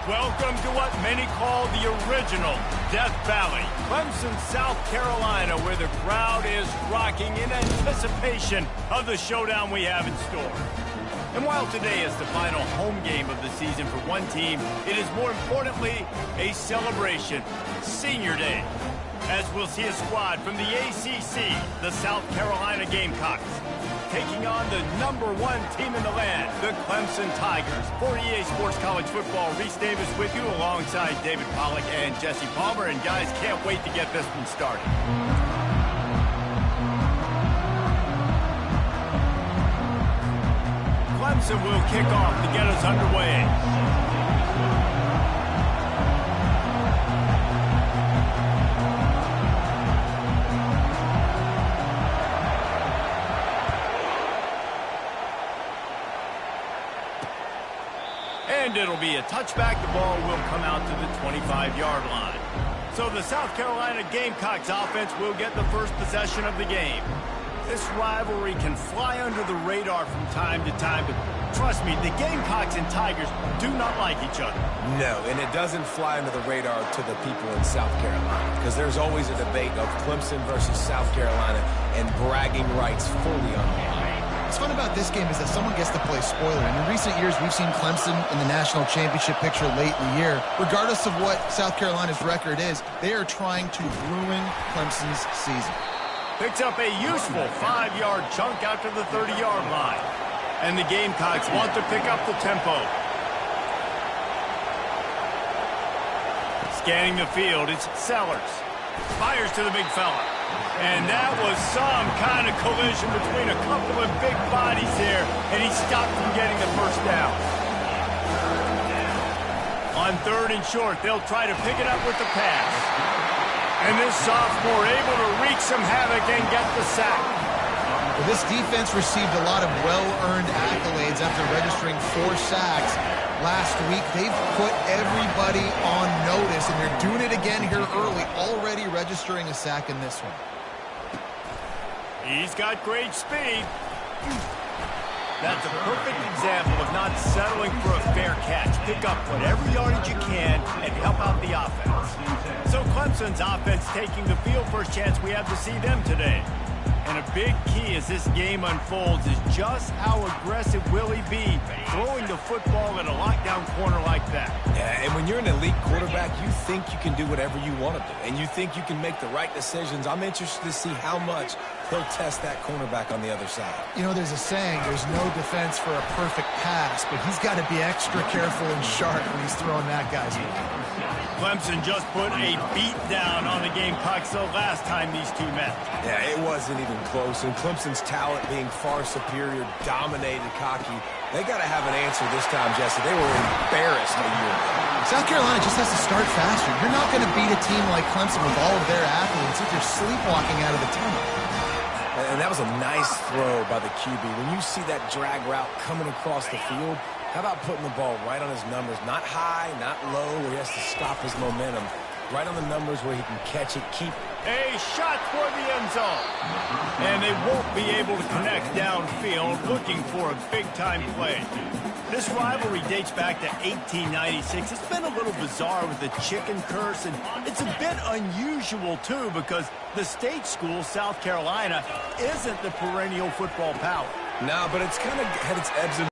Welcome to what many call the original Death Valley, Clemson, South Carolina, where the crowd is rocking in anticipation of the showdown we have in store. And while today is the final home game of the season for one team, it is more importantly a celebration, Senior Day, as we'll see a squad from the ACC, the South Carolina Gamecocks, taking on the #1 team in the land, the Clemson Tigers. For EA Sports College Football, Reese Davis with you alongside David Pollack and Jesse Palmer. And guys, can't wait to get this one started. Clemson will kick off to get us underway. And it'll be a touchback. The ball will come out to the 25-yard line. So the South Carolina Gamecocks offense will get the first possession of the game. This rivalry can fly under the radar from time to time, but trust me, the Gamecocks and Tigers do not like each other. No, and it doesn't fly under the radar to the people in South Carolina, because there's always a debate of Clemson versus South Carolina and bragging rights fully on the line. What's fun about this game is that someone gets to play spoiler. And in recent years, we've seen Clemson in the national championship picture late in the year. Regardless of what South Carolina's record is, they are trying to ruin Clemson's season. Picks up a useful 5-yard chunk out to the 30-yard line. And the Gamecocks want to pick up the tempo. Scanning the field, it's Sellers. Fires to the big fella. And that was some kind of collision between a couple of big bodies there, and he stopped from getting the first down. On 3rd and short, they'll try to pick it up with the pass. And this sophomore able to wreak some havoc and get the sack. Well, this defense received a lot of well-earned accolades after registering 4 sacks last week. They've put everybody on notice, and they're doing it again here early, already registering a sack in this one. He's got great speed. That's a perfect example of not settling for a fair catch. Pick up whatever yardage you can and help out the offense. So Clemson's offense taking the field. First chance we have to see them today. And a big key as this game unfolds is just how aggressive will he be throwing the football in a lockdown corner like that. Yeah, and when you're an elite quarterback, you think you can do whatever you want to do, and you think you can make the right decisions. I'm interested to see how much he'll test that cornerback on the other side. You know, there's a saying, there's no defense for a perfect pass, but he's got to be extra careful and sharp when he's throwing that guy's way. Clemson just put a beat down on the Gamecocks the last time these two met. Yeah, it wasn't even close, and Clemson's talent being far superior, dominated, cocky. They got to have an answer this time, Jesse. They were embarrassed a year ago. South Carolina just has to start faster. You're not going to beat a team like Clemson with all of their athletes if you're sleepwalking out of the tunnel. And that was a nice throw by the QB. When you see that drag route coming across the field, how about putting the ball right on his numbers? Not high, not low, where he has to stop his momentum. Right on the numbers where he can catch it, keep it. A shot for the end zone. And they won't be able to connect downfield, looking for a big-time play. This rivalry dates back to 1896. It's been a little bizarre with the chicken curse, and it's a bit unusual, too, because the state school, South Carolina, isn't the perennial football power. No, but it's kind of had its ebbs and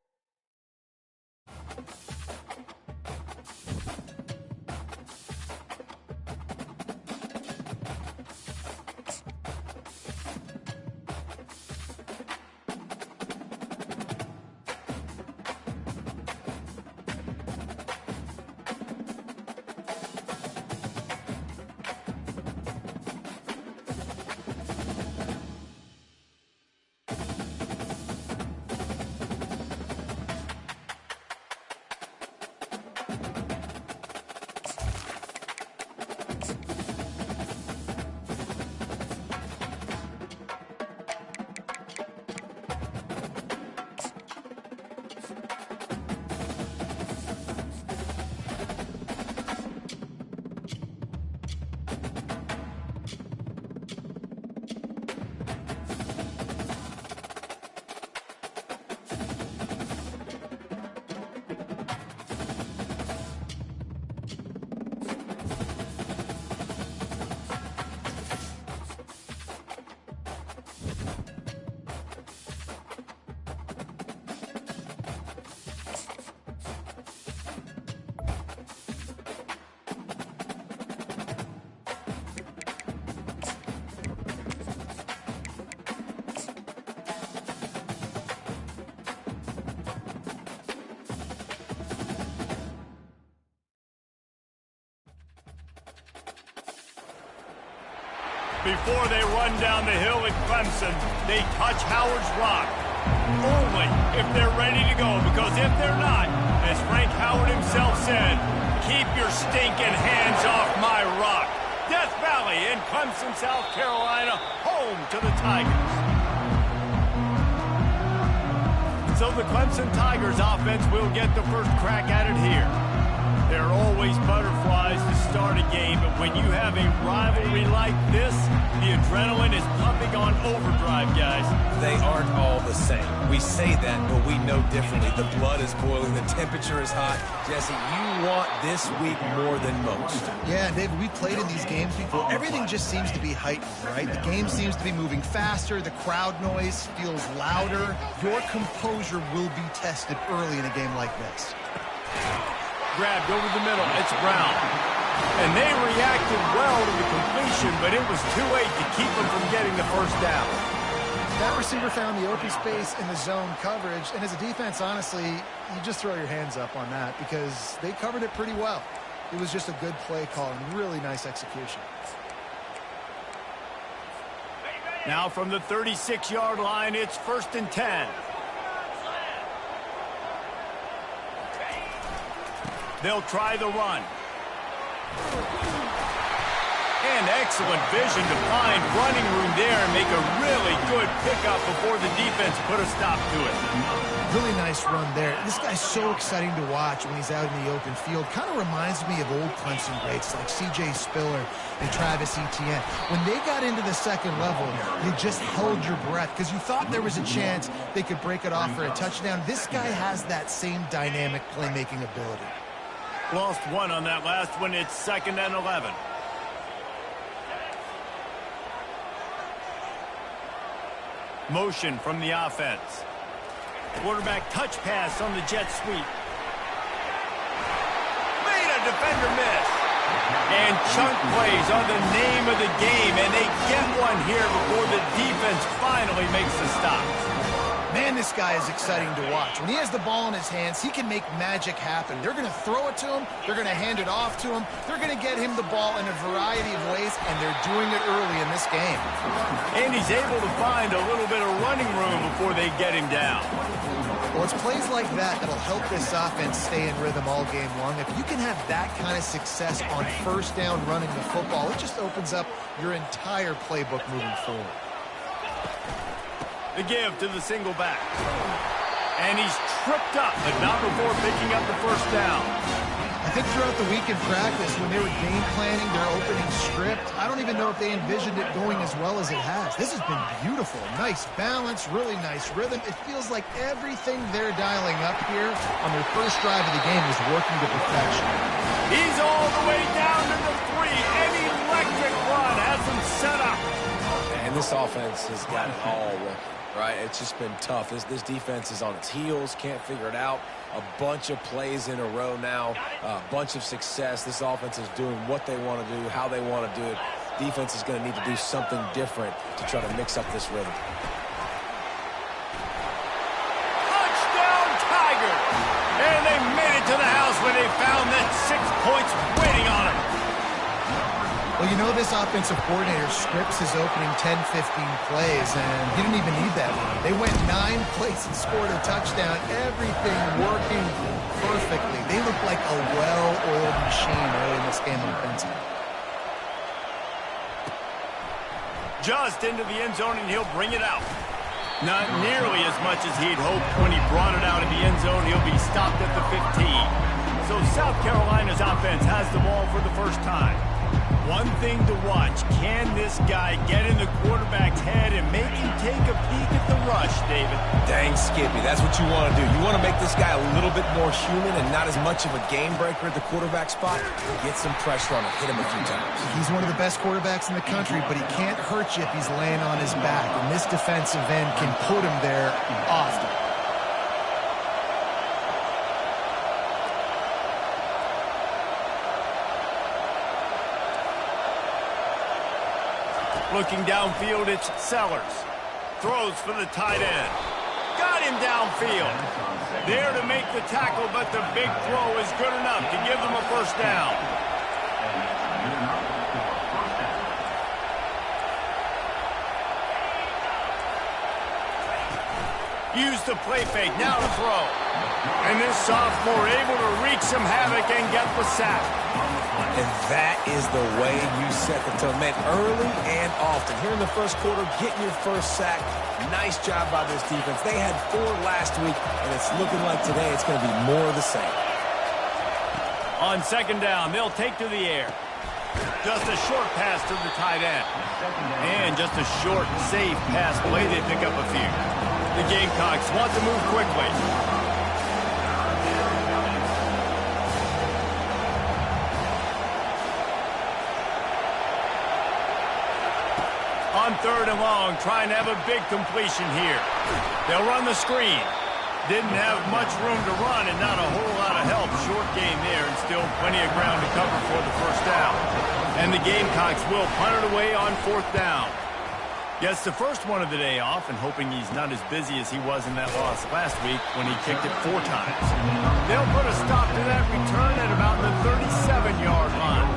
Before they run down the hill at Clemson, they touch Howard's rock. Only if they're ready to go, because if they're not, as Frank Howard himself said, keep your stinking hands off my rock. Death Valley in Clemson, South Carolina, home to the Tigers. So the Clemson Tigers offense will get the first crack at it here. There are always butterflies to start a game, but when you have a rivalry like this, the adrenaline is pumping on overdrive, guys. They aren't all the same. We say that, but we know differently. The blood is boiling. The temperature is hot. Jesse, you want this week more than most. Yeah, David, we played in these games before. Everything just seems to be heightened, right? The game seems to be moving faster. The crowd noise feels louder. Your composure will be tested early in a game like this. Grabbed over the middle. It's Brown. And they reacted well to the completion, but it was too late to keep them from getting the first down. That receiver found the open space in the zone coverage, and as a defense, honestly, you just throw your hands up on that because they covered it pretty well. It was just a good play call and really nice execution. Now from the 36-yard line, it's 1st and 10. They'll try the run. And excellent vision to find running room there and make a really good pickup before the defense put a stop to it. Really nice run there. This guy's so exciting to watch when he's out in the open field. Kind of reminds me of old Clemson greats like C.J. Spiller and Travis Etienne. When they got into the second level, they just held your breath because you thought there was a chance they could break it off for a touchdown. This guy has that same dynamic playmaking ability. Lost one on that last one. It's 2nd and 11. Motion from the offense. Quarterback touch pass on the jet sweep. Made a defender miss. And chunk plays are the name of the game, and they get one here before the defense finally makes the stop. Man, this guy is exciting to watch. When he has the ball in his hands, he can make magic happen. They're going to throw it to him. They're going to hand it off to him. They're going to get him the ball in a variety of ways, and they're doing it early in this game. And he's able to find a little bit of running room before they get him down. Well, it's plays like that that'll help this offense stay in rhythm all game long. If you can have that kind of success on first down running the football, it just opens up your entire playbook moving forward. The give to the single back. And he's tripped up, but not before picking up the first down. I think throughout the week in practice, when they were game planning their opening script, I don't even know if they envisioned it going as well as it has. This has been beautiful. Nice balance, really nice rhythm. It feels like everything they're dialing up here on their first drive of the game is working to perfection. He's all the way down to the 3. An electric run has him set up. And this offense has got it all working. Right, it's just been tough. This defense is on its heels, can't figure it out. A bunch of plays in a row now, a bunch of success. This offense is doing what they want to do, how they want to do it. Defense is going to need to do something different to try to mix up this rhythm. Touchdown, Tigers! And they made it to the house when they found that 6 points waiting on them. Well, you know this offensive coordinator scripts his opening 10, 15 plays, and he didn't even need that one. They went 9 plays and scored a touchdown. Everything working perfectly. They look like a well-oiled machine early in this game offensively. Just into the end zone, and he'll bring it out. Not nearly as much as he'd hoped when he brought it out of the end zone. He'll be stopped at the 15. So South Carolina's offense has the ball for the first time. One thing to watch, can this guy get in the quarterback's head and make him take a peek at the rush, David? Dang, Skippy, that's what you want to do. You want to make this guy a little bit more human and not as much of a game breaker at the quarterback spot. Get some pressure on him, hit him a few times. He's one of the best quarterbacks in the country, but he can't hurt you if he's laying on his back, and this defensive end can put him there often. Looking downfield, it's Sellers. Throws for the tight end. Got him downfield. There to make the tackle, but the big throw is good enough to give them a first down. the play fake. Now to throw. And this sophomore able to wreak some havoc and get the sack. And that is the way you set the tone. Man, early and often. Here in the first quarter, getting your first sack. Nice job by this defense. They had 4 last week, and it's looking like today it's going to be more of the same. On second down, they'll take to the air. Just a short pass to the tight end. And just a short, safe pass play. They pick up a few. The Gamecocks want to move quickly. On third and long, trying to have a big completion here. They'll run the screen. Didn't have much room to run and not a whole lot of help. Short game there and still plenty of ground to cover for the first down. And the Gamecocks will punt it away on fourth down. Gets the first one of the day off and hoping he's not as busy as he was in that loss last week when he kicked it 4 times. They'll put a stop to that return at about the 37-yard line.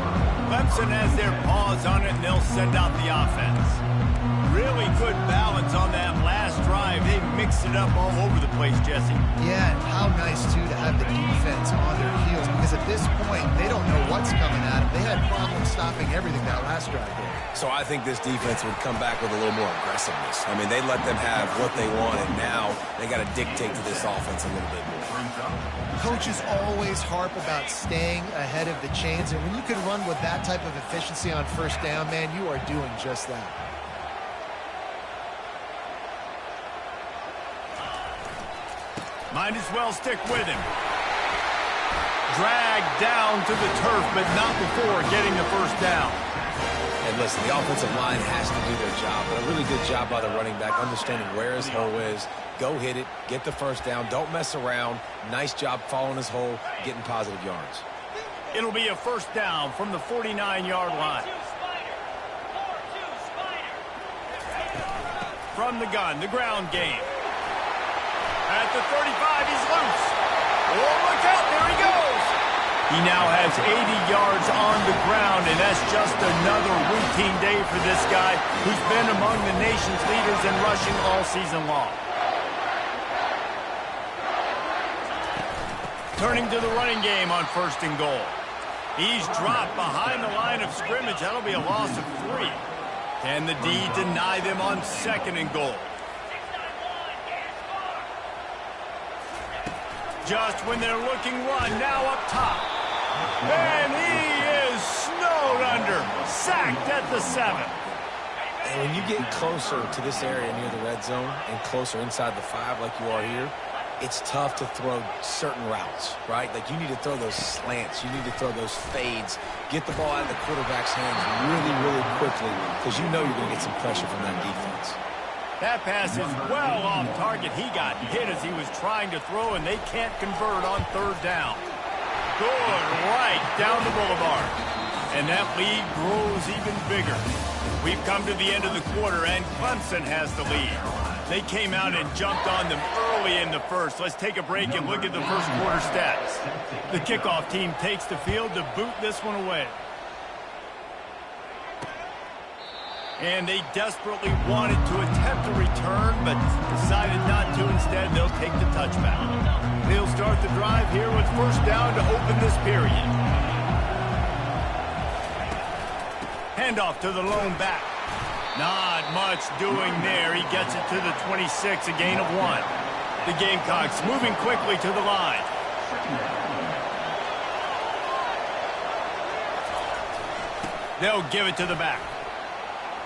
Clemson has their paws on it and they'll send out the offense. Really good balance on that last drive. They mixed it up all over the place, Jesse. Yeah, and how nice, too, to have the defense on their heels, because at this point, they don't know what's coming at them. They had problems stopping everything that last drive there. So I think this defense would come back with a little more aggressiveness. I mean, they let them have what they want, and now they got to dictate to this offense a little bit more. Coaches always harp about staying ahead of the chains, and when you can run with that type of efficiency on first down, man, you are doing just that. Might as well stick with him. Dragged down to the turf, but not before getting the first down. And listen, the offensive line has to do their job, but a really good job by the running back, understanding where his hole is. Go hit it, get the first down, don't mess around. Nice job following his hole, getting positive yards. It'll be a first down from the 49-yard line. From the gun, the ground game. At the 35, he's loose. Oh, look out, there he goes. He now has 80 yards on the ground, and that's just another routine day for this guy who's been among the nation's leaders in rushing all season long. Turning to the running game on first and goal. He's dropped behind the line of scrimmage. That'll be a loss of 3. Can the D deny them on second and goal? Just when they're looking run, now up top. And he is snowed under. Sacked at the 7. And when you get closer to this area near the red zone and closer inside the 5 like you are here, it's tough to throw certain routes, right? Like you need to throw those slants. You need to throw those fades. Get the ball out of the quarterback's hands really, really quickly because you know you're going to get some pressure from that defense. That pass is well off target. He got hit as he was trying to throw, and they can't convert on third down. Good right down the boulevard. And that lead grows even bigger. We've come to the end of the quarter, and Clemson has the lead. They came out and jumped on them early in the first. Let's take a break and look at the first quarter stats. The kickoff team takes the field to boot this one away. And they desperately wanted to attempt a return, but decided not to. Instead, they'll take the touchback. They'll start the drive here with first down to open this period. Handoff to the lone back. Not much doing there. He gets it to the 26, a gain of 1. The Gamecocks moving quickly to the line. They'll give it to the back.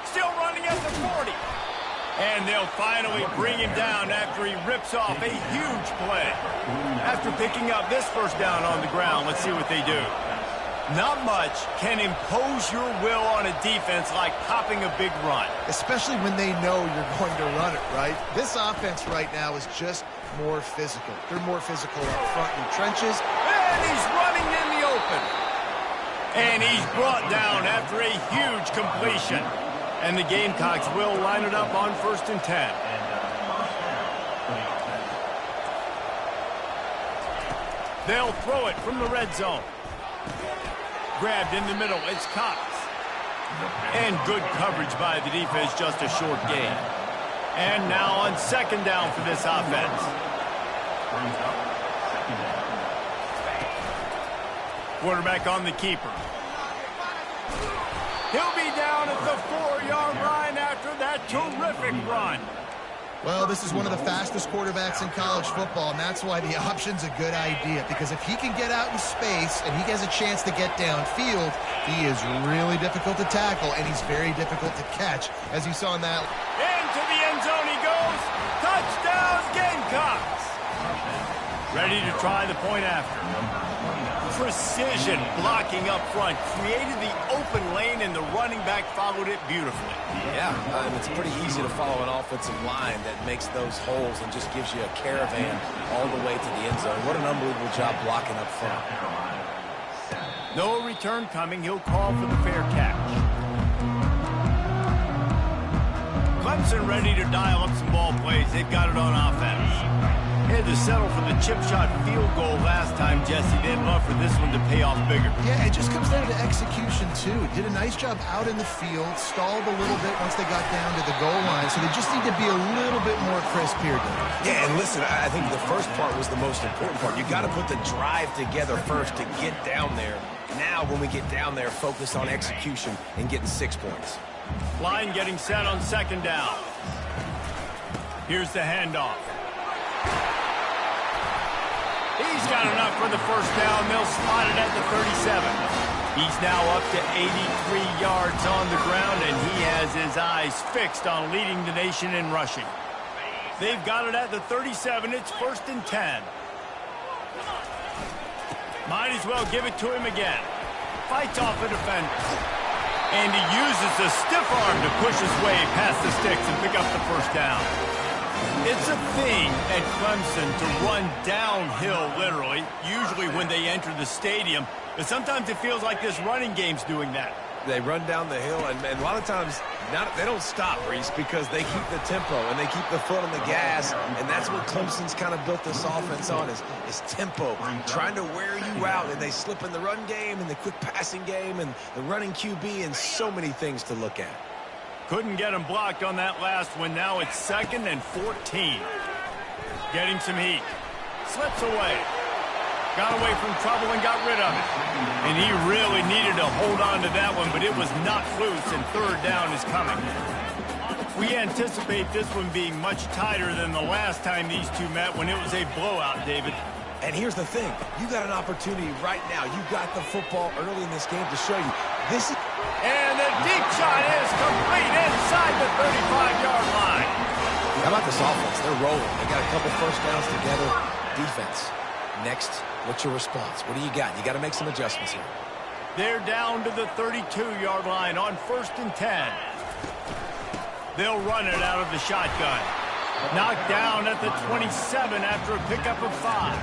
Still running at the 40. And they'll finally bring him down after he rips off a huge play. After picking up this first down on the ground, let's see what they do. Not much can impose your will on a defense like popping a big run. Especially when they know you're going to run it, right? This offense right now is just more physical. They're more physical up front in the trenches. And he's running in the open. And he's brought down after a huge completion. And the Gamecocks will line it up on first and 10. They'll throw it from the red zone. Grabbed in the middle, it's Cox. And good coverage by the defense, just a short gain. And now on second down for this offense. Quarterback on the keeper. He'll be down at the 4-yard line after that terrific run. Well, this is one of the fastest quarterbacks in college football, and that's why the option's a good idea, because if he can get out in space and he has a chance to get downfield, he is really difficult to tackle, and he's very difficult to catch, as you saw in that. Into the end zone he goes. Touchdown, Gamecocks. Ready to try the point after. Precision blocking up front, created the open lane, and the running back followed it beautifully. Yeah, it's pretty easy to follow an offensive line that makes those holes and just gives you a caravan all the way to the end zone. What an unbelievable job blocking up front. No return coming. He'll call for the fair catch. Clemson ready to dial up some ball plays. They've got it on offense. Had to settle for the chip shot field goal last time, Jesse. They'd love for this one to pay off bigger. Yeah, it just comes down to execution, too. Did a nice job out in the field, stalled a little bit once they got down to the goal line, so they just need to be a little bit more crisp here. Yeah, and listen, I think the first part was the most important part. You got to put the drive together first to get down there. Now, when we get down there, focus on execution and getting 6 points. Line getting set on second down. Here's the handoff. He's got enough for the first down. They'll slot it at the 37. He's now up to 83 yards on the ground, and he has his eyes fixed on leading the nation in rushing. They've got it at the 37. It's 1st and 10. Might as well give it to him again. Fights off the defender. And he uses the stiff arm to push his way past the sticks and pick up the first down. It's a thing at Clemson to run downhill, literally, usually when they enter the stadium. But sometimes it feels like this running game's doing that. They run down the hill, and a lot of times they don't stop, Reese, because they keep the tempo and they keep the foot on the gas, and that's what Clemson's kind of built this offense on is tempo, trying to wear you out, and they slip in the run game and the quick passing game and the running QB and so many things to look at. Couldn't get him blocked on that last one. Now it's 2nd and 14. Getting some heat. Slips away. Got away from trouble and got rid of it. And he really needed to hold on to that one, but it was knocked loose, and third down is coming. We anticipate this one being much tighter than the last time these two met when it was a blowout, David. And here's the thing. You got an opportunity right now. You got the football early in this game to show you. This is... And the deep shot is complete inside the 35-yard line. How about this offense? They're rolling. They got a couple first downs together. Defense. Next, what's your response? What do you got? You got to make some adjustments here. They're down to the 32-yard line on 1st and 10. They'll run it out of the shotgun. Knocked down at the 27 after a pickup of 5.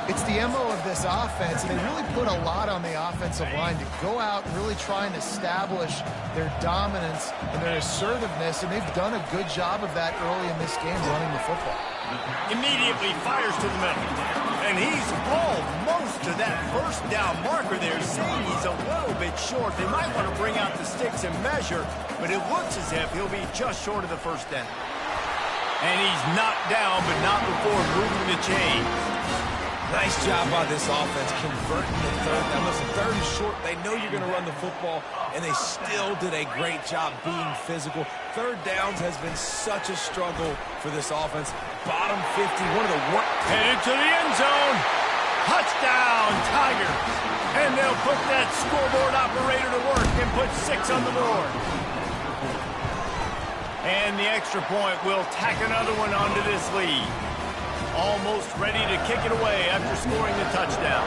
It's the MO of this offense, and they really put a lot on the offensive line to go out and really try and establish their dominance and their assertiveness, and they've done a good job of that early in this game running the football. Immediately fires to the middle, and he's almost to that first down marker there, saying he's a little bit short. They might want to bring out the sticks and measure, but it looks as if he'll be just short of the first down. And he's knocked down, but not before moving the chains. Nice job by this offense converting the third down. Listen, third is short. They know you're going to run the football, and they still did a great job being physical. Third downs has been such a struggle for this offense. Bottom 50, one of the worst. Headed to the end zone. Touchdown, Tigers. And they'll put that scoreboard operator to work and put 6 on the board. And the extra point will tack another one onto this lead. Almost ready to kick it away after scoring the touchdown.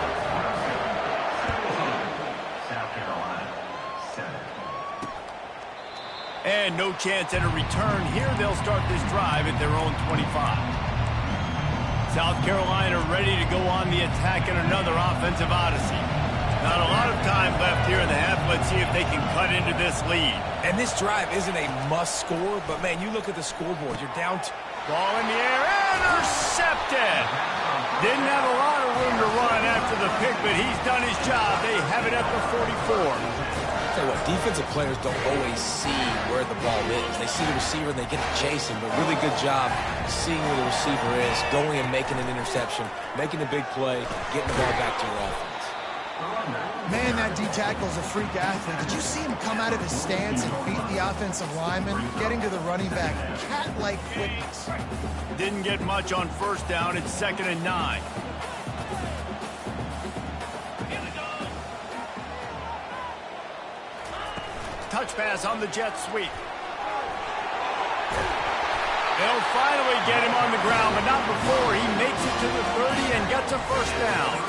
And no chance at a return here. They'll start this drive at their own 25. South Carolina ready to go on the attack in another offensive odyssey. Not a lot of time left here in the half. Let's see if they can cut into this lead. And this drive isn't a must score, but man, you look at the scoreboard. You're down to... Ball in the air, intercepted. Didn't have a lot of room to run after the pick, but he's done his job. They have it at the 44. tell you what, defensive players don't always see where the ball is. They see the receiver and they get to chasing, but really good job seeing where the receiver is, going and making an interception, making a big play, getting the ball back to your offense. Man, that D-tackle is a freak athlete. Did you see him come out of his stance and beat the offensive lineman, getting to the running back? Cat-like quickness. Didn't get much on first down. It's 2nd and 9. Touch pass on the jet sweep. They'll finally get him on the ground, but not before he makes it to the 30 and gets a first down.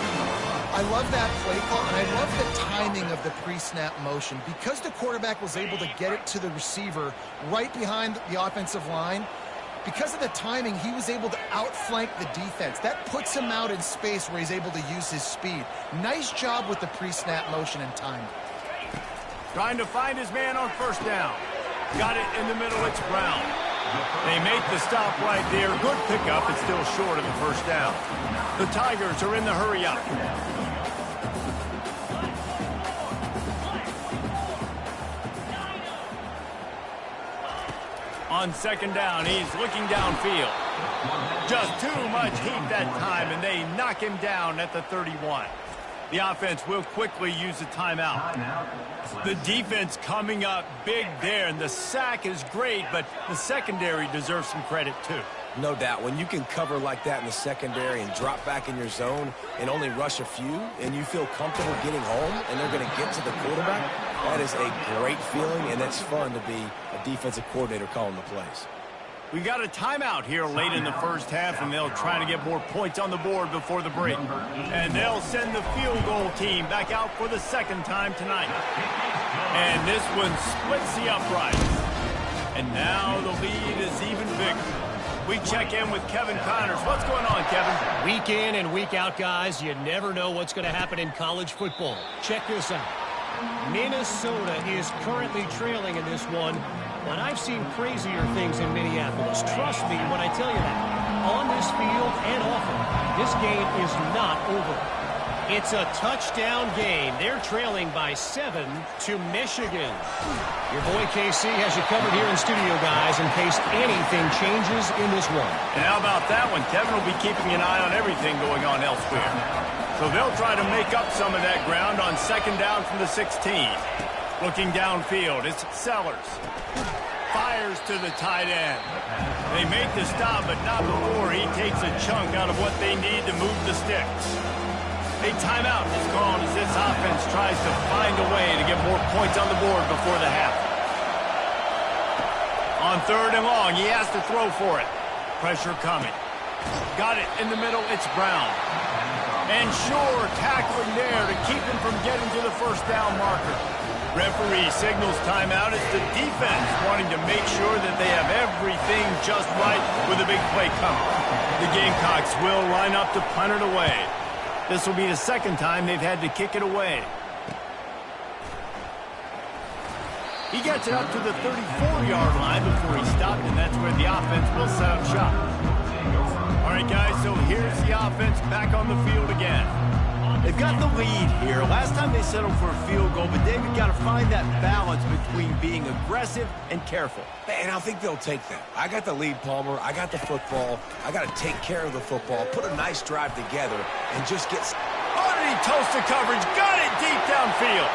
I love that play call, and I love the timing of the pre-snap motion. Because the quarterback was able to get it to the receiver right behind the offensive line, because of the timing, he was able to outflank the defense. That puts him out in space where he's able to use his speed. Nice job with the pre-snap motion and timing. Trying to find his man on first down. Got it in the middle. It's Brown. They make the stop right there. Good pickup. It's still short of the first down. The Tigers are in the hurry-up. On 2nd down, he's looking downfield. Just too much heat that time, and they knock him down at the 31. The offense will quickly use a timeout. The defense coming up big there, and the sack is great, but the secondary deserves some credit too. No doubt. When you can cover like that in the secondary and drop back in your zone and only rush a few, and you feel comfortable getting home, and they're going to get to the quarterback, that is a great feeling, and it's fun to be a defensive coordinator calling the plays. We got a timeout here late in the first half, and they'll try to get more points on the board before the break. And they'll send the field goal team back out for the 2nd time tonight. And this one splits the uprights. And now the lead is even bigger. We check in with Kevin Connors. What's going on, Kevin? Week in and week out, guys, you never know what's going to happen in college football. Check this out. Minnesota is currently trailing in this one, but I've seen crazier things in Minneapolis. Trust me when I tell you that. On this field and off it, this game is not over. It's a touchdown game. They're trailing by 7 to Michigan. Your boy KC has you covered here in studio, guys, in case anything changes in this one. And how about that one? Kevin will be keeping an eye on everything going on elsewhere. So they'll try to make up some of that ground on 2nd down from the 16. Looking downfield, it's Sellers. Fires to the tight end. They make the stop, but not before he takes a chunk out of what they need to move the sticks. A timeout is called as this offense tries to find a way to get more points on the board before the half. On 3rd and long, he has to throw for it. Pressure coming. Got it in the middle, it's Brown. And sure, tackling there to keep him from getting to the first down marker. Referee signals timeout. It's the defense wanting to make sure that they have everything just right with a big play coming. The Gamecocks will line up to punt it away. This will be the 2nd time they've had to kick it away. He gets it up to the 34-yard line before he stopped, and that's where the offense will set up shop. All right, guys, so here's the offense back on the field again. They've got the lead here. Last time they settled for a field goal, but David got to find that balance between being aggressive and careful. And I think they'll take that. I got the lead, Palmer. I got the football. I got to take care of the football, put a nice drive together, and just get... Oh, did he toast the coverage? Got it deep downfield.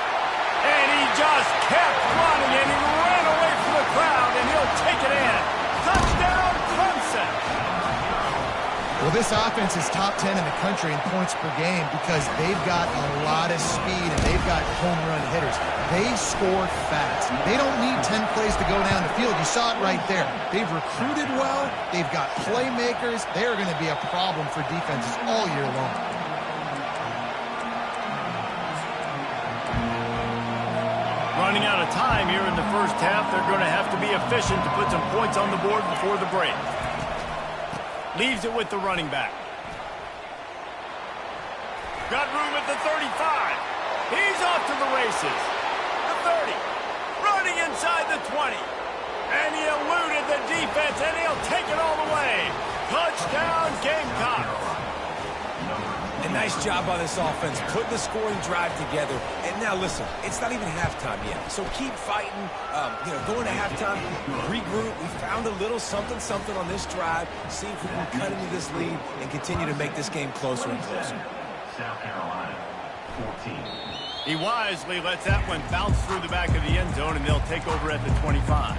And he just kept running, and he ran away from the crowd, and he'll take it in. Touchdown, Clemson. Well, this offense is top 10 in the country in points per game because they've got a lot of speed and they've got home run hitters. They score fast. They don't need 10 plays to go down the field. You saw it right there. They've recruited well. They've got playmakers. They are going to be a problem for defenses all year long. Running out of time here in the first half. They're going to have to be efficient to put some points on the board before the break. Leaves it with the running back. Got room at the 35. He's off to the races. The 30. Running inside the 20. And he eluded the defense, and he'll take it all the way. Touchdown, Gamecocks. And nice job by this offense, putting the scoring drive together. And now, listen, it's not even halftime yet. So keep fighting, going to halftime, regroup. We found a little something on this drive. See if we can cut into this lead and continue to make this game closer and closer. South Carolina, 14. He wisely lets that one bounce through the back of the end zone, and they'll take over at the 25.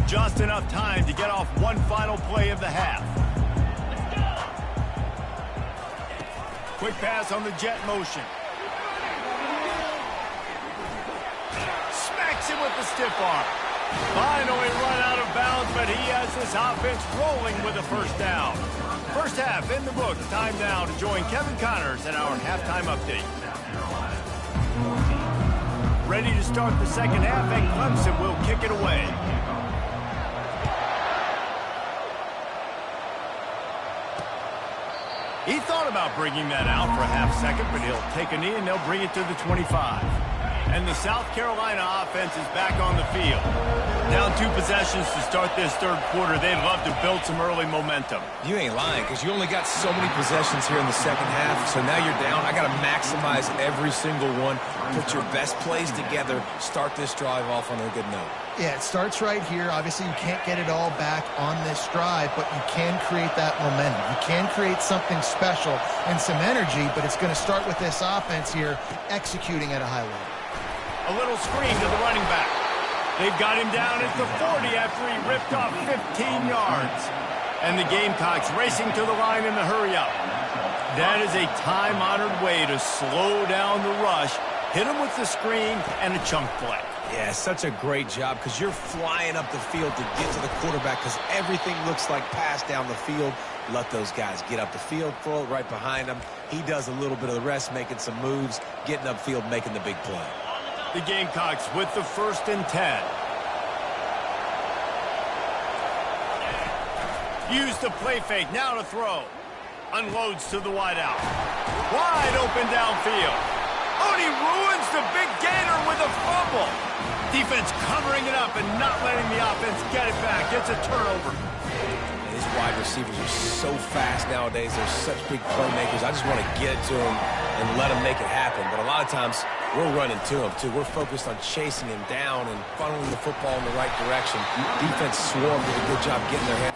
Just enough time to get off one final play of the half. Quick pass on the jet motion. Smacks him with the stiff arm. Finally run out of bounds, but he has this offense rolling with a first down. First half in the books. Time now to join Kevin Connors in our halftime update. Ready to start the second half, and Clemson will kick it away. He thought about bringing that out for a half second, but he'll take a knee and they'll bring it to the 25. And the South Carolina offense is back on the field. Down 2 possessions to start this third quarter. They'd love to build some early momentum. You ain't lying, because you only got so many possessions here in the second half. So now you're down. I got to maximize every single one. Put your best plays together. Start this drive off on a good note. Yeah, it starts right here. Obviously, you can't get it all back on this drive, but you can create that momentum. You can create something special and some energy, but it's going to start with this offense here executing at a high level. A little screen to the running back. They've got him down at the 40 after he ripped off 15 yards. And the Gamecocks racing to the line in the hurry-up. That is a time-honored way to slow down the rush, hit him with the screen, and a chunk play. Yeah, such a great job, because you're flying up the field to get to the quarterback, because everything looks like pass down the field. Let those guys get up the field, throw it right behind him. He does a little bit of the rest, making some moves, getting upfield, making the big play. The Gamecocks with the 1st and 10. Use the play fake, now to throw. Unloads to the wideout. Wide open downfield. Oh, and he ruins the big gainer with a fumble. Defense covering it up and not letting the offense get it back. Gets a turnover. These wide receivers are so fast nowadays. They're such big playmakers. I just want to get it to them and let them make it happen. But a lot of times, we're running to them, too. We're focused on chasing him down and funneling the football in the right direction. Defense swarmed, did a good job getting their hands.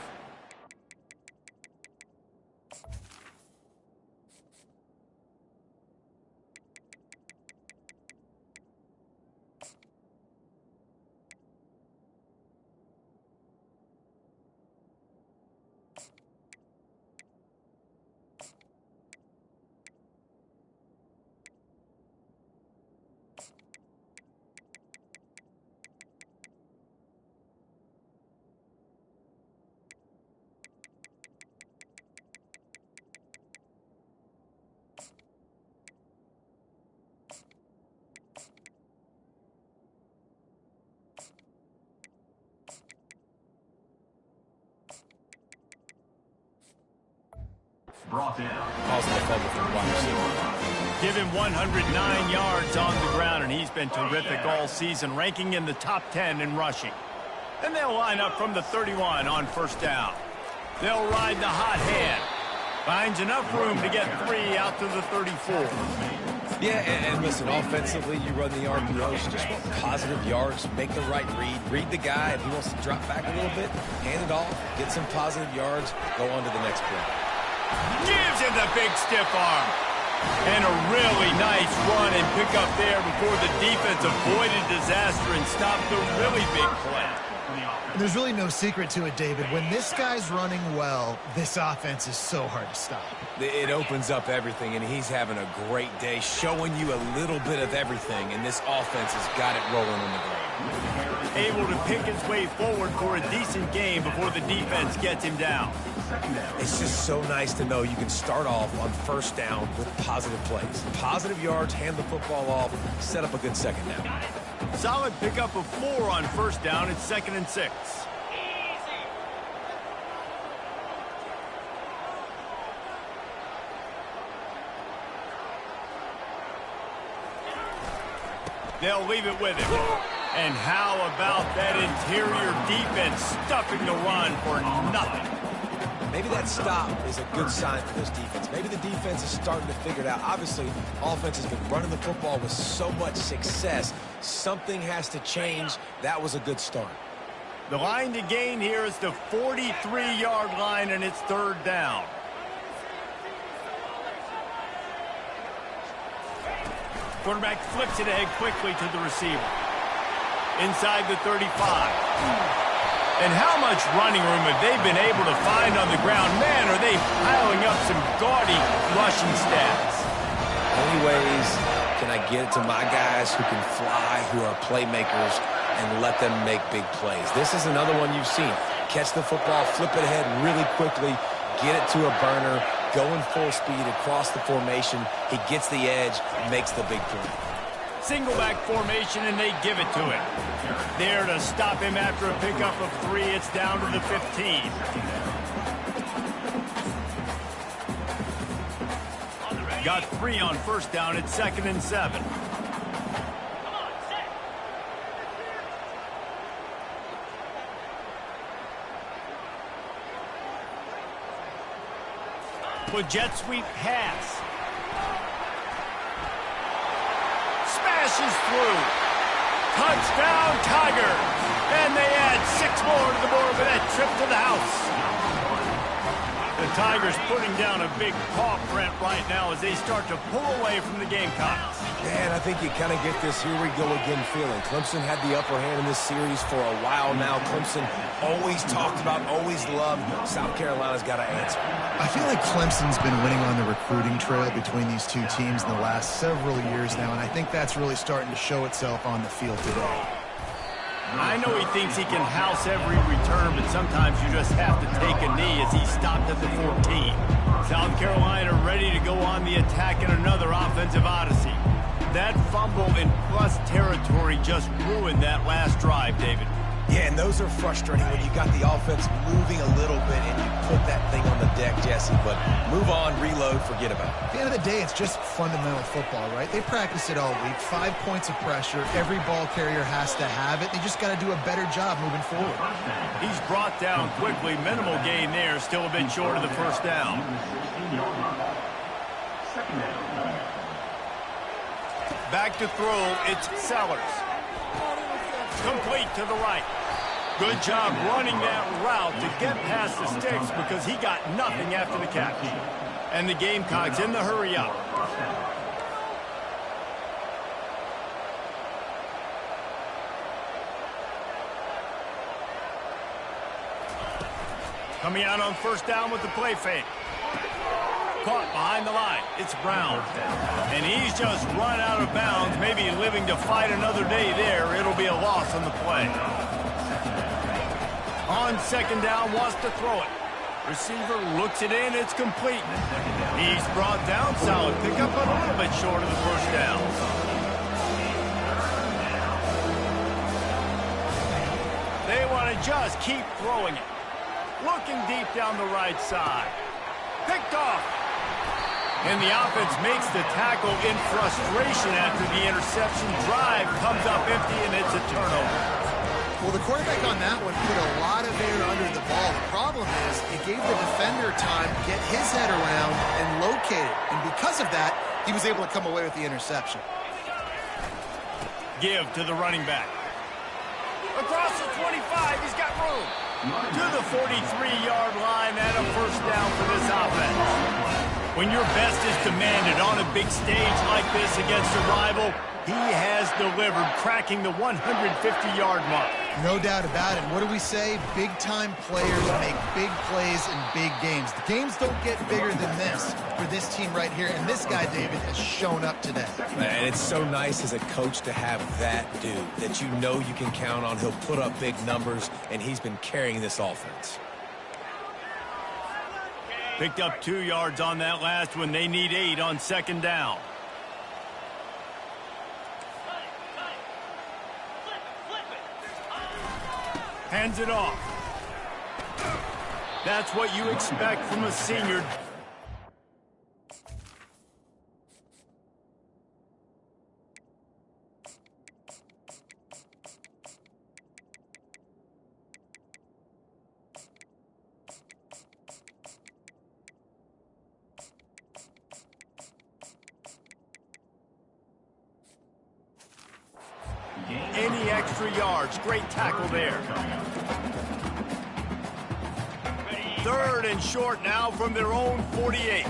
Brought in. Causing the fumble for the wide receiver. Give him 109 yards on the ground, and he's been terrific all season, ranking in the top 10 in rushing. And they'll line up from the 31 on first down. They'll ride the hot hand. Finds enough room to get 3 out to the 34. Yeah, and listen, offensively, you run the RPOs, you just want positive yards, make the right read the guy. If he wants to drop back a little bit, hand it off, get some positive yards, go on to the next play. Gives him the big stiff arm. And a really nice run and pick up there before the defense avoided disaster and stopped the really big play. And there's really no secret to it, David. When this guy's running well, this offense is so hard to stop. It opens up everything, and he's having a great day, showing you a little bit of everything, and this offense has got it rolling on the ground. Able to pick his way forward for a decent game before the defense gets him down. It's just so nice to know you can start off on first down with positive plays. Positive yards, hand the football off, set up a good second down. Solid pickup of 4 on first down. It's 2nd and 6. They'll leave it with him. And how about that interior defense stuffing the run for nothing? Maybe that stop is a good sign for this defense. Maybe the defense is starting to figure it out. Obviously, offense has been running the football with so much success. Something has to change. That was a good start. The line to gain here is the 43-yard line, and it's 3rd down. Quarterback flips it ahead quickly to the receiver. Inside the 35. And how much running room have they been able to find on the ground? Man, are they piling up some gaudy rushing stats. How many ways can I get it to my guys who can fly, who are playmakers, and let them make big plays? This is another one you've seen. Catch the football, flip it ahead really quickly, get it to a burner, going full speed across the formation. He gets the edge, makes the big play. Single back formation, and they give it to him. There to stop him after a pickup of 3. It's down to the 15. Got 3 on 1st down. It's 2nd and 7. With jet sweep pass. Smashes through. Touchdown, Tigers. And they add 6 more to the board with that trip to the house. The Tigers putting down a big paw print right now as they start to pull away from the Gamecocks. Man, I think you kind of get this here we go again feeling. Clemson had the upper hand in this series for a while now. Clemson always talked about, always loved. South Carolina's got to answer. I feel like Clemson's been winning on the recruiting trail between these two teams in the last several years now, and I think that's really starting to show itself on the field today. I know he thinks he can house every return, but sometimes you just have to take a knee as he stopped at the 14. South Carolina ready to go on the attack in another offensive odyssey. That fumble in plus territory just ruined that last drive, David. Yeah, and those are frustrating when you got the offense moving a little bit and you put that thing on the deck, Jesse. But move on, reload, forget about it. At the end of the day, it's just fundamental football, right? They practice it all week. 5 points of pressure. Every ball carrier has to have it. They just got to do a better job moving forward. He's brought down quickly. Minimal gain there. Still a bit short of the 1st down. Back to throw. It's Sellers. Complete to the right. Good job running that route to get past the sticks because he got nothing after the catch. And the Gamecocks in the hurry up. Coming out on 1st down with the play fake. Caught behind the line. It's Brown. And he's just run out of bounds, maybe living to fight another day there. It'll be a loss on the play. On 2nd down, wants to throw it. Receiver looks it in. It's complete. He's brought down. Solid pickup, but a little bit short of the 1st down. They want to just keep throwing it. Looking deep down the right side. Picked off. And the offense makes the tackle in frustration after the interception. Drive comes up empty, and it's a turnover. Well, the quarterback on that one put a lot of air under the ball. The problem is it gave the defender time to get his head around and locate it. And because of that, he was able to come away with the interception. Give to the running back. Across the 25, he's got room. To the 43-yard line and a 1st down for this offense. When your best is demanded on a big stage like this against a rival, he has delivered, cracking the 150-yard mark. No doubt about it. What do we say? Big-time players make big plays in big games. The games don't get bigger than this for this team right here, and this guy, David, has shown up today. Man, it's so nice as a coach to have that dude that you know you can count on. He'll put up big numbers, and he's been carrying this offense. Picked up 2 yards on that last one. They need 8 on 2nd down. Hands it off. That's what you expect from a senior. any extra yards. Great tackle there. 3rd and short now from their own 48.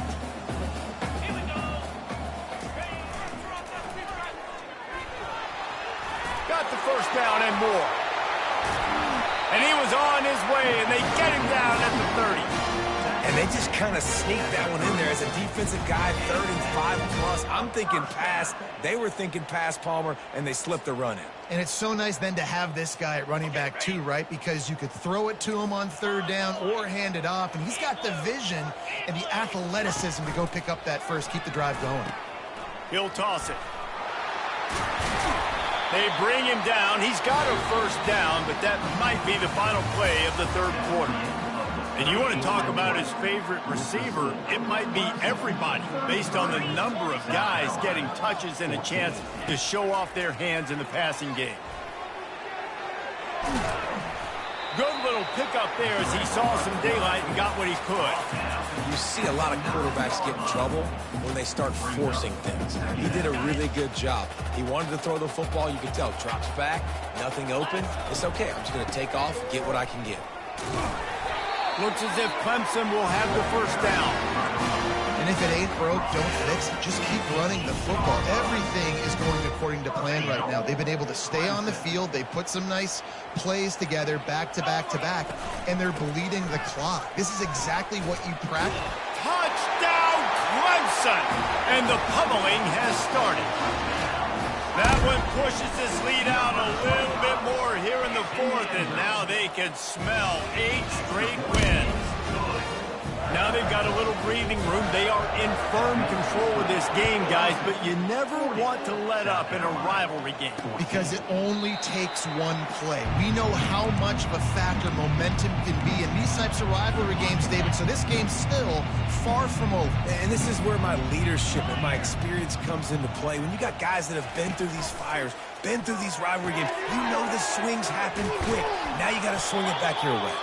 Got the first down and more. And he was on his way, and they get him down at the 30. And they just kind of sneaked that one in there as a defensive guy, 3rd and 5 plus. I'm thinking pass. They were thinking pass, Palmer, and they slipped the run in. And it's so nice then to have this guy at running back too, right? Because you could throw it to him on 3rd down or hand it off. And he's got the vision and the athleticism to go pick up that first, keep the drive going. He'll toss it. They bring him down. He's got a first down, but that might be the final play of the 3rd quarter. And you want to talk about his favorite receiver, it might be everybody based on the number of guys getting touches and a chance to show off their hands in the passing game. Good little pickup there as he saw some daylight and got what he could. You see a lot of quarterbacks get in trouble when they start forcing things. He did a really good job. He wanted to throw the football. You could tell. Drops back, nothing open. It's okay. I'm just going to take off, get what I can get. Looks as if Clemson will have the first down. And if it ain't broke, don't fix it. Just keep running the football. Everything is going according to plan right now. They've been able to stay on the field. They put some nice plays together back to back to back, and they're bleeding the clock. This is exactly what you practice. Touchdown, Clemson! And the pummeling has started. That one pushes this lead out a little bit more here in the 4th, and now they can smell 8 straight wins. Now they've got a little breathing room. They are in firm control of this game, guys, but you never want to let up in a rivalry game. Because it only takes one play. We know how much of a factor momentum can be in these types of rivalry games, David, so this game's still far from over. And this is where my leadership and my experience comes into play. When you got guys that have been through these fires, been through these rivalry games, you know the swings happen quick. Now you got to swing it back your way.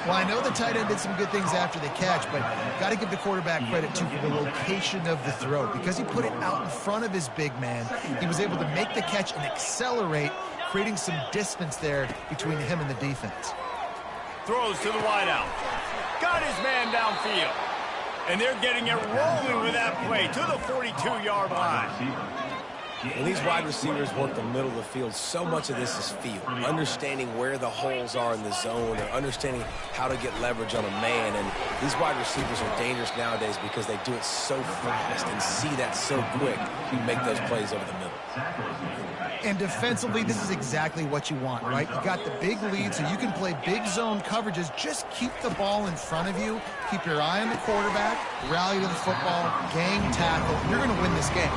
Well, I know the tight end did some good things after the catch, but got to give the quarterback credit, too, for the location of the throw. Because he put it out in front of his big man, he was able to make the catch and accelerate, creating some distance there between him and the defense. Throws to the wideout. Got his man downfield. And they're getting it rolling with that play to the 42-yard line. When these wide receivers work the middle of the field, so much of this is feel. Understanding where the holes are in the zone, or understanding how to get leverage on a man. And these wide receivers are dangerous nowadays because they do it so fast and see that so quick. You make those plays over the middle. And defensively, this is exactly what you want, right? You got the big lead, so you can play big zone coverages. Just keep the ball in front of you. Keep your eye on the quarterback. Rally to the football. Gang tackle. You're going to win this game.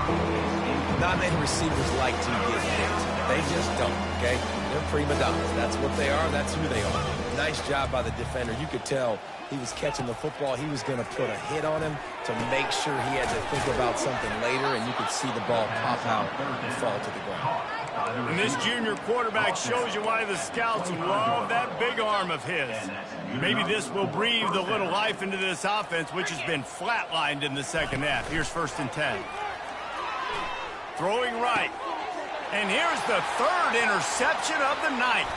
Not many receivers like to get hit. They just don't, okay? They're prima donnas. That's what they are. That's who they are. Nice job by the defender. You could tell he was catching the football. He was going to put a hit on him to make sure he had to think about something later, and you could see the ball pop out and fall to the ground. And this junior quarterback shows you why the scouts love that big arm of his. Maybe this will breathe a little life into this offense, which has been flatlined in the second half. Here's 1st and 10. Throwing right. And here's the 3rd interception of the night.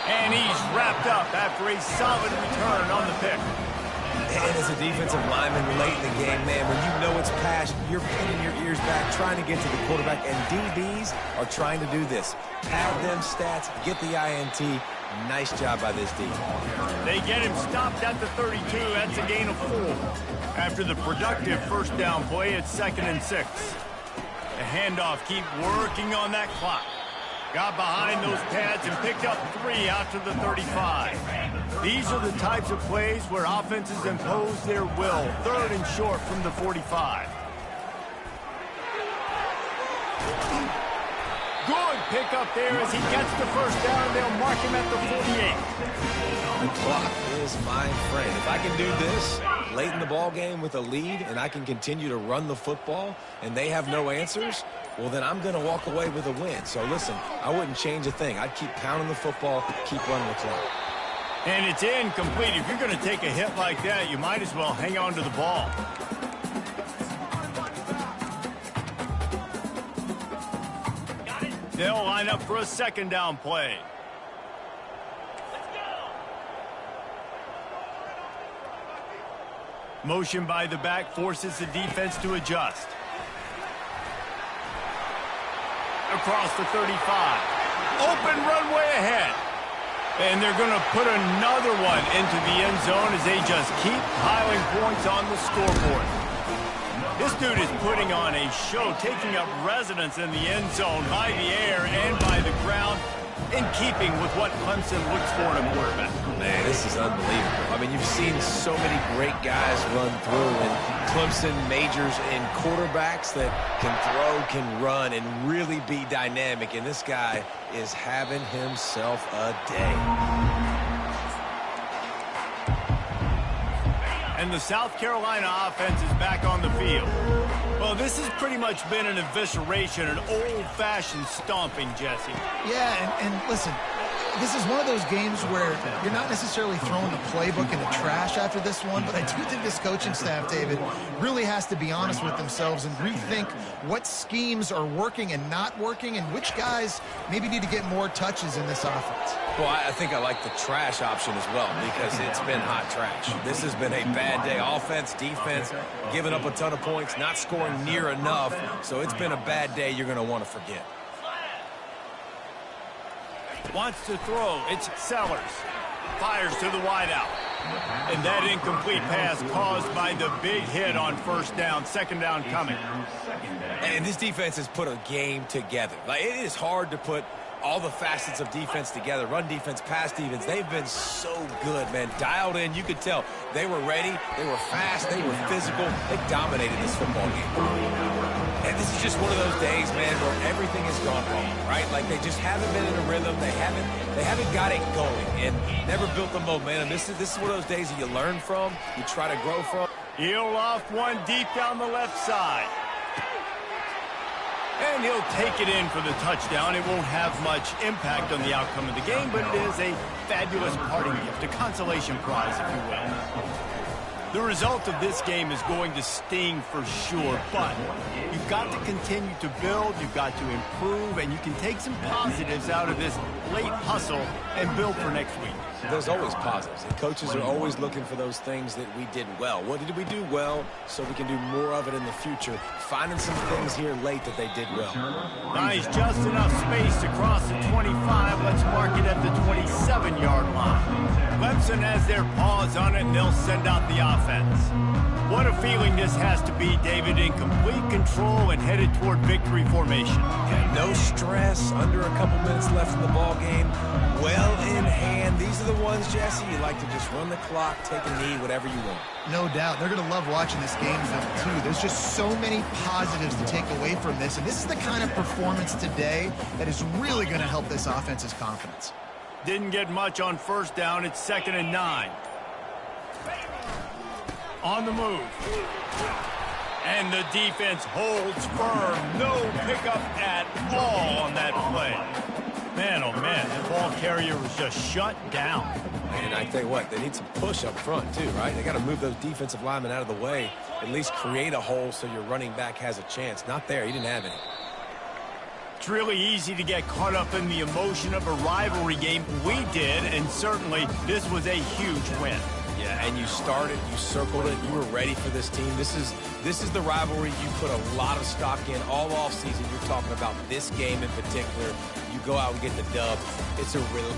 And he's wrapped up after a solid return on the pick. And as a defensive lineman late in the game, man, when you know it's passed, you're pinning your ears back, trying to get to the quarterback, and DBs are trying to do this. Pad them stats, get the INT. Nice job by this defense. They get him stopped at the 32. That's a gain of 4. After the productive first down play, it's 2nd and 6. The handoff, keep working on that clock. Got behind those pads and picked up 3 out to the 35. These are the types of plays where offenses impose their will. 3rd and short from the 45. Good pickup there as he gets the first down. They'll mark him at the 48. The clock is my friend. If I can do this late in the ball game with a lead and I can continue to run the football and they have no answers, well, then I'm going to walk away with a win. So, listen, I wouldn't change a thing. I'd keep pounding the football, keep running the clock. And it's incomplete. If you're going to take a hit like that, you might as well hang on to the ball. They'll line up for a second down play. Motion by the back forces the defense to adjust. Across the 35. Open runway ahead. And they're going to put another one into the end zone as they just keep piling points on the scoreboard. This dude is putting on a show, taking up residence in the end zone by the air and by the ground, in keeping with what Clemson looks for in a quarterback. Man, this is unbelievable. I mean, you've seen so many great guys run through, and Clemson majors in quarterbacks that can throw, can run, and really be dynamic. And this guy is having himself a day. And the South Carolina offense is back on the field. Well, this has pretty much been an evisceration, an old-fashioned stomping, Jesse. Yeah, and listen, this is one of those games where you're not necessarily throwing the playbook in the trash after this one, but I do think this coaching staff, David, really has to be honest with themselves and rethink what schemes are working and not working and which guys maybe need to get more touches in this offense. Well, I think I like the trash option as well because it's been hot trash. This has been a bad day. Offense, defense, giving up a ton of points, not scoring near enough. So it's been a bad day you're going to want to forget. Wants to throw. It's Sellers. Fires to the wideout. And that incomplete pass caused by the big hit on first down. Second down coming. And this defense has put a game together. Like, it is hard to put all the facets of defense together. Run defense, pass defense. They've been so good, man. Dialed in. You could tell they were ready. They were fast. They were physical. They dominated this football game. And this is just one of those days, man, where everything has gone wrong, right? Like they just haven't been in a rhythm. They haven't got it going and never built the momentum. This is one of those days that you learn from, you try to grow from. He'll off one deep down the left side. And he'll take it in for the touchdown. It won't have much impact on the outcome of the game, but it is a fabulous parting gift, a consolation prize, if you will. The result of this game is going to sting for sure, but you've got to continue to build, you've got to improve, and you can take some positives out of this late hustle and build for next week. There's always positives, and coaches are always looking for those things that we did well. What did we do well so we can do more of it in the future? Finding some things here late that they did well. Nice, just enough space to cross the 25. Let's mark it at the 27-yard line. Clemson has their paws on it, and they'll send out the offense. What a feeling this has to be, David, in complete control and headed toward victory formation. Yeah, no stress, under a couple minutes left in the ball game, well in hand. These are the ones, Jesse, you like to just run the clock, take a knee, whatever you want. No doubt. They're going to love watching this game, though, too. There's just so many positives to take away from this, and this is the kind of performance today that is really going to help this offense's confidence. Didn't get much on first down. It's 2nd and 9. On the move. And the defense holds firm. No pickup at all on that play. Man, oh man, the ball carrier was just shut down. And I tell you what, they need some push up front too, right? They got to move those defensive linemen out of the way, at least create a hole so your running back has a chance. Not there. He didn't have any. It's really easy to get caught up in the emotion of a rivalry game. We did, and certainly this was a huge win. Yeah, and you started, you circled it, you were ready for this team. This is the rivalry you put a lot of stock in all offseason. You're talking about this game in particular. You go out and get the dub. It's a real